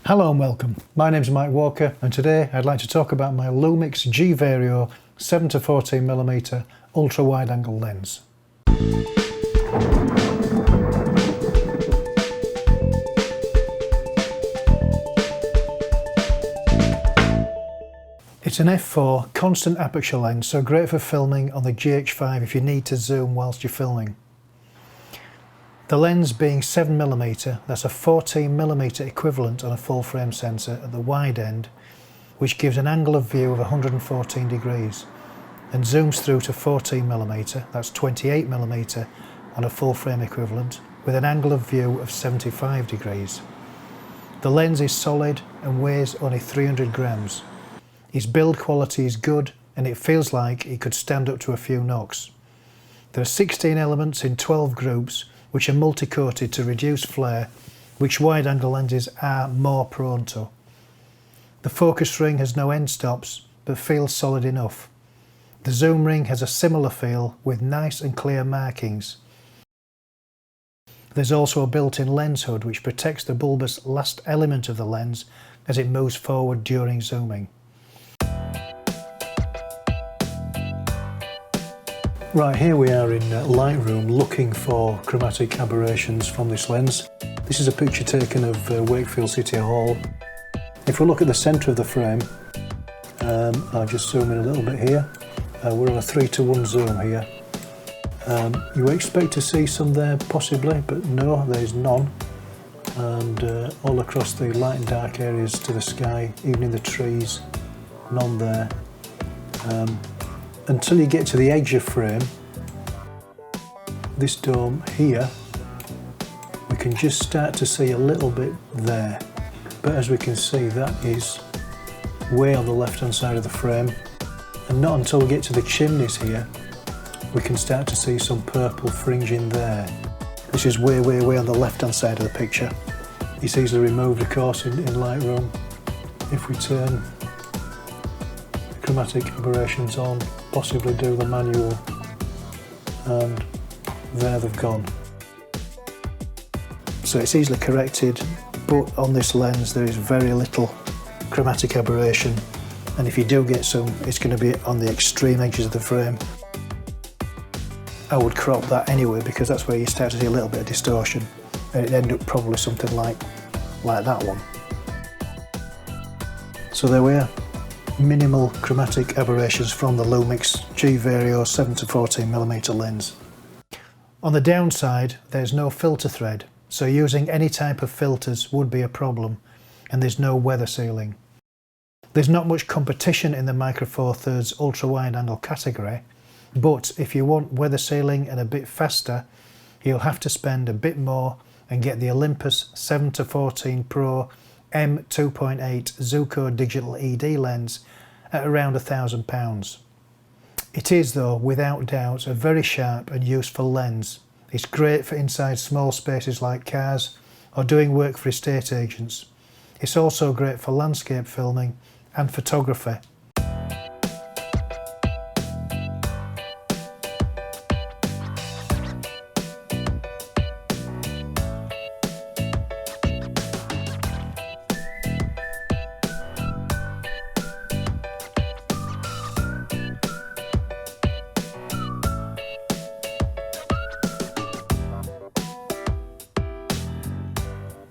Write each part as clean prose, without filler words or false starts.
Hello and welcome. My name's Mike Walker and today I'd like to talk about my Lumix G Vario 7-14mm ultra wide angle lens. It's an F4 constant aperture lens, so great for filming on the GH5 if you need to zoom whilst you're filming. The lens being 7mm, that's a 14mm equivalent on a full frame sensor at the wide end, which gives an angle of view of 114 degrees and zooms through to 14mm, that's 28mm on a full frame equivalent, with an angle of view of 75 degrees. The lens is solid and weighs only 300 grams. Its build quality is good and it feels like it could stand up to a few knocks. There are 16 elements in 12 groups which are multi-coated to reduce flare, which wide-angle lenses are more prone to. The focus ring has no end stops, but feels solid enough. The zoom ring has a similar feel with nice and clear markings. There's also a built-in lens hood which protects the bulbous last element of the lens as it moves forward during zooming. Right, here we are in Lightroom looking for chromatic aberrations from this lens. This is a picture taken of Wakefield City Hall. If we look at the centre of the frame, I'll just zoom in a little bit here. We're on a 3:1 zoom here. You expect to see some there possibly, but no, there's none. And all across the light and dark areas to the sky, even in the trees, none there. Until you get to the edge of frame, this dome here, we can just start to see a little bit there. But as we can see, that is way on the left hand side of the frame. And not until we get to the chimneys here, we can start to see some purple fringe in there. This is way on the left hand side of the picture. It's easily removed, of course, in Lightroom. If we turn chromatic aberrations on, possibly do the manual, and there they've gone. So it's easily corrected, but on this lens there is very little chromatic aberration, and if you do get some, it's going to be on the extreme edges of the frame. I would crop that anyway because that's where you start to see a little bit of distortion, and it'd end up probably something like that one. So there we are. Minimal chromatic aberrations from the Lumix G Vario 7-14mm lens. On the downside, there's no filter thread, so using any type of filters would be a problem, and there's no weather sealing. There's not much competition in the Micro Four Thirds ultra wide angle category, but if you want weather sealing and a bit faster, you'll have to spend a bit more and get the Olympus 7-14 Pro M2.8 Zuiko digital ED lens at around £1,000. It is though, without doubt, a very sharp and useful lens. It's great for inside small spaces like cars or doing work for estate agents. It's also great for landscape filming and photography.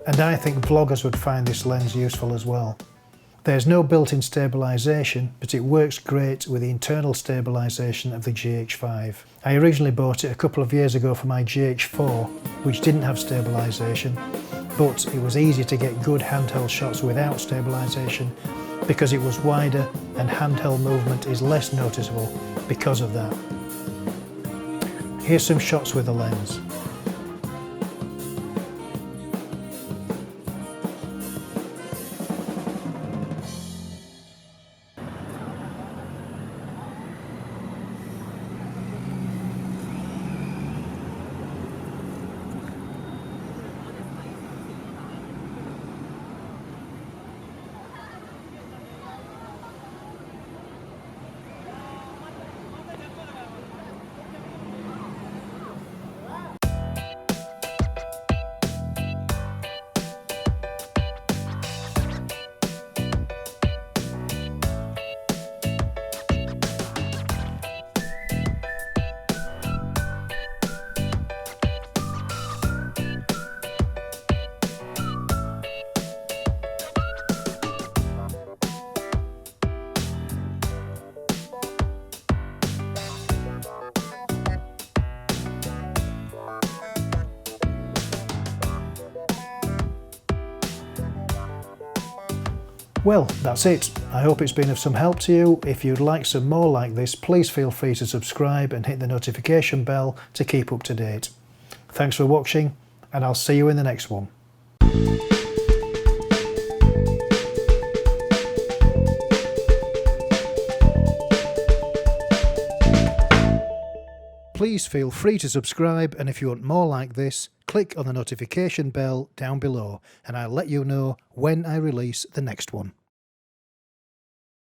And I think vloggers would find this lens useful as well. There's no built-in stabilisation, but it works great with the internal stabilisation of the GH5. I originally bought it a couple of years ago for my GH4, which didn't have stabilisation, but it was easy to get good handheld shots without stabilisation because it was wider and handheld movement is less noticeable because of that. Here's some shots with the lens. Well, that's it. I hope it's been of some help to you. If you'd like some more like this, please feel free to subscribe and hit the notification bell to keep up to date. Thanks for watching, and I'll see you in the next one. Please feel free to subscribe, and if you want more like this, click on the notification bell down below and I'll let you know when I release the next one.